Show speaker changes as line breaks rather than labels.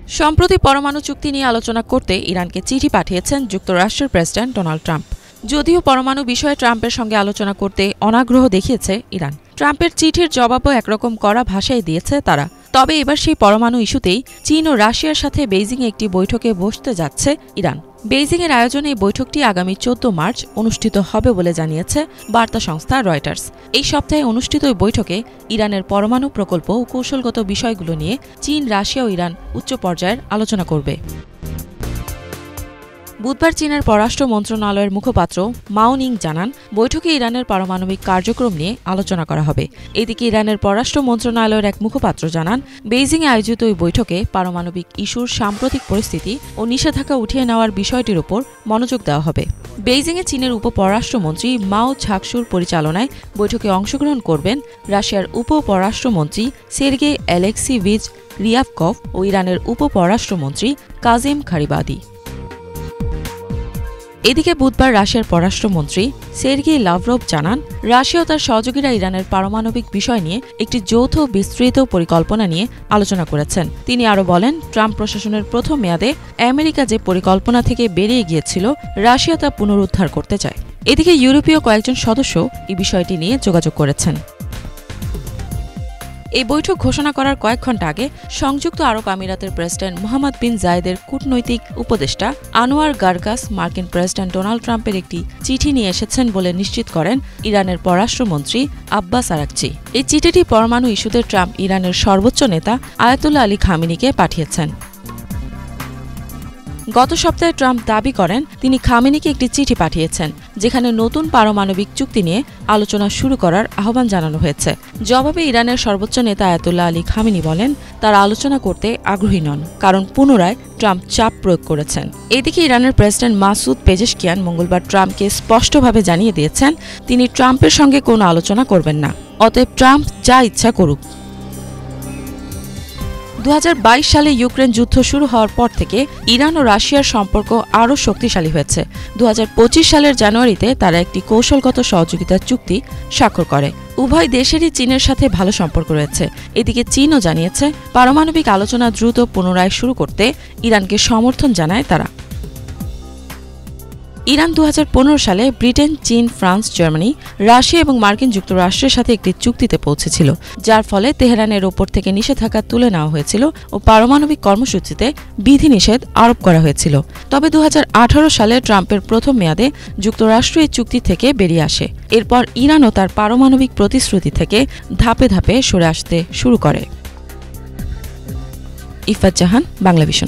সম্প্রতি পরমাণু চুক্তি নিয়ে আলোচনা করতে ইরানকে চিঠি পাঠিয়েছেন যুক্তরাষ্ট্রের প্রেসিডেন্ট ডোনাল্ড ট্রাম্প। যদিও পরমাণু বিষয়ে ট্রাম্পের সঙ্গে আলোচনা করতে অনাগ্রহ দেখিয়েছে ইরান, ট্রাম্পের চিঠির জবাবও একরকম কড়া ভাষায় দিয়েছে তারা। তবে এবার সেই পরমাণু ইস্যুতেই চীন ও রাশিয়ার সাথে বেইজিংয়ে একটি বৈঠকে বসতে যাচ্ছে ইরান। বেইজিংয়ের আয়োজনে এই বৈঠকটি আগামী 14 মার্চ অনুষ্ঠিত হবে বলে জানিয়েছে বার্তা সংস্থা রয়টার্স। এই সপ্তাহে অনুষ্ঠিত ওই বৈঠকে ইরানের পরমাণু প্রকল্প ও কৌশলগত বিষয়গুলো নিয়ে চীন, রাশিয়া ও ইরান উচ্চ পর্যায়ের আলোচনা করবে। বুধবার চীনের পররাষ্ট্র মন্ত্রণালয়ের মুখপাত্র মাও নিং জানান, বৈঠকে ইরানের পারমাণবিক কার্যক্রম নিয়ে আলোচনা করা হবে। এদিকে ইরানের পররাষ্ট্র মন্ত্রণালয়ের এক মুখপাত্র জানান, বেইজিংয়ে আয়োজিত ওই বৈঠকে পারমাণবিক ইস্যুর সাম্প্রতিক পরিস্থিতি ও নিষেধাজ্ঞা উঠিয়ে নেওয়ার বিষয়টির উপর মনোযোগ দেওয়া হবে। বেইজিংয়ে চীনের উপ-পররাষ্ট্রমন্ত্রী মাও ঝাকসুর পরিচালনায় বৈঠকে অংশগ্রহণ করবেন রাশিয়ার উপ-পররাষ্ট্রমন্ত্রী সের্গেই অ্যালেক্সিভিচ রিয়াভকভ ও ইরানের উপ-পররাষ্ট্রমন্ত্রী কাজিম খারিবাদি। এদিকে বুধবার রাশিয়ার পররাষ্ট্রমন্ত্রী সের্গেই লাভরভ জানান, রাশিয়া ও তার সহযোগীরা ইরানের পারমাণবিক বিষয় নিয়ে একটি যৌথ বিস্তৃত পরিকল্পনা নিয়ে আলোচনা করেছেন। তিনি আরও বলেন, ট্রাম্প প্রশাসনের প্রথম মেয়াদে আমেরিকা যে পরিকল্পনা থেকে বেরিয়ে গিয়েছিল, রাশিয়া তা পুনরুদ্ধার করতে চায়। এদিকে ইউরোপীয় কয়েকজন সদস্য এই বিষয়টি নিয়ে যোগাযোগ করেছেন। এই বৈঠক ঘোষণা করার কয়েক ঘণ্টা আগে সংযুক্ত আরব আমিরাতের প্রেসিডেন্ট মোহাম্মদ বিন জায়েদের কূটনৈতিক উপদেষ্টা আনোয়ার গারগাস মার্কিন প্রেসিডেন্ট ডোনাল্ড ট্রাম্পের একটি চিঠি নিয়ে এসেছেন বলে নিশ্চিত করেন ইরানের পররাষ্ট্রমন্ত্রী আব্বাস আরাকচি। এই চিঠিটি পরমাণু ইস্যুতে ট্রাম্প ইরানের সর্বোচ্চ নেতা আয়াতুল্লাহ আলী খামেনিকে পাঠিয়েছেন। গত সপ্তাহে ট্রাম্প দাবি করেন, তিনি খামেনিকে একটি চিঠি পাঠিয়েছেন, যেখানে নতুন পারমাণবিক চুক্তি নিয়ে আলোচনা শুরু করার আহ্বান জানানো হয়েছে। জবাবে ইরানের সর্বোচ্চ নেতা আয়াতুল্লাহ আলী খামেনি বলেন, তারা আলোচনা করতে আগ্রহী নন, কারণ পুনরায় ট্রাম্প চাপ প্রয়োগ করেছেন। এদিকে ইরানের প্রেসিডেন্ট মাসুদ পেজেশকিয়ান মঙ্গলবার ট্রাম্পকে স্পষ্টভাবে জানিয়ে দিয়েছেন, তিনি ট্রাম্পের সঙ্গে কোনো আলোচনা করবেন না, অতএব ট্রাম্প যা ইচ্ছা করুক। 2022 সালে ইউক্রেন যুদ্ধ শুরু হওয়ার পর থেকে ইরান ও রাশিয়ার সম্পর্ক আরও শক্তিশালী হয়েছে। 2025 সালের জানুয়ারিতে তারা একটি কৌশলগত সহযোগিতার চুক্তি স্বাক্ষর করে। উভয় দেশেরই চীনের সাথে ভালো সম্পর্ক রয়েছে। এদিকে চীনও জানিয়েছে, পারমাণবিক আলোচনা দ্রুত পুনরায় শুরু করতে ইরানকে সমর্থন জানায় তারা। ইরান 2015 সালে ব্রিটেন, চীন, ফ্রান্স, জার্মানি, রাশিয়া এবং মার্কিন যুক্তরাষ্ট্রের সাথে একটি চুক্তিতে পৌঁছেছিল, যার ফলে তেহরানের ওপর থেকে নিষেধাজ্ঞা তুলে নেওয়া হয়েছিল ও পারমাণবিক কর্মসূচিতে বিধিনিষেধ আরোপ করা হয়েছিল। তবে 2018 সালে ট্রাম্পের প্রথম মেয়াদে যুক্তরাষ্ট্র এই চুক্তি থেকে বেরিয়ে আসে। এরপর ইরানও তার পারমাণবিক প্রতিশ্রুতি থেকে ধাপে ধাপে সরে আসতে শুরু করে। ইফাত জাহান, বাংলাভিশন।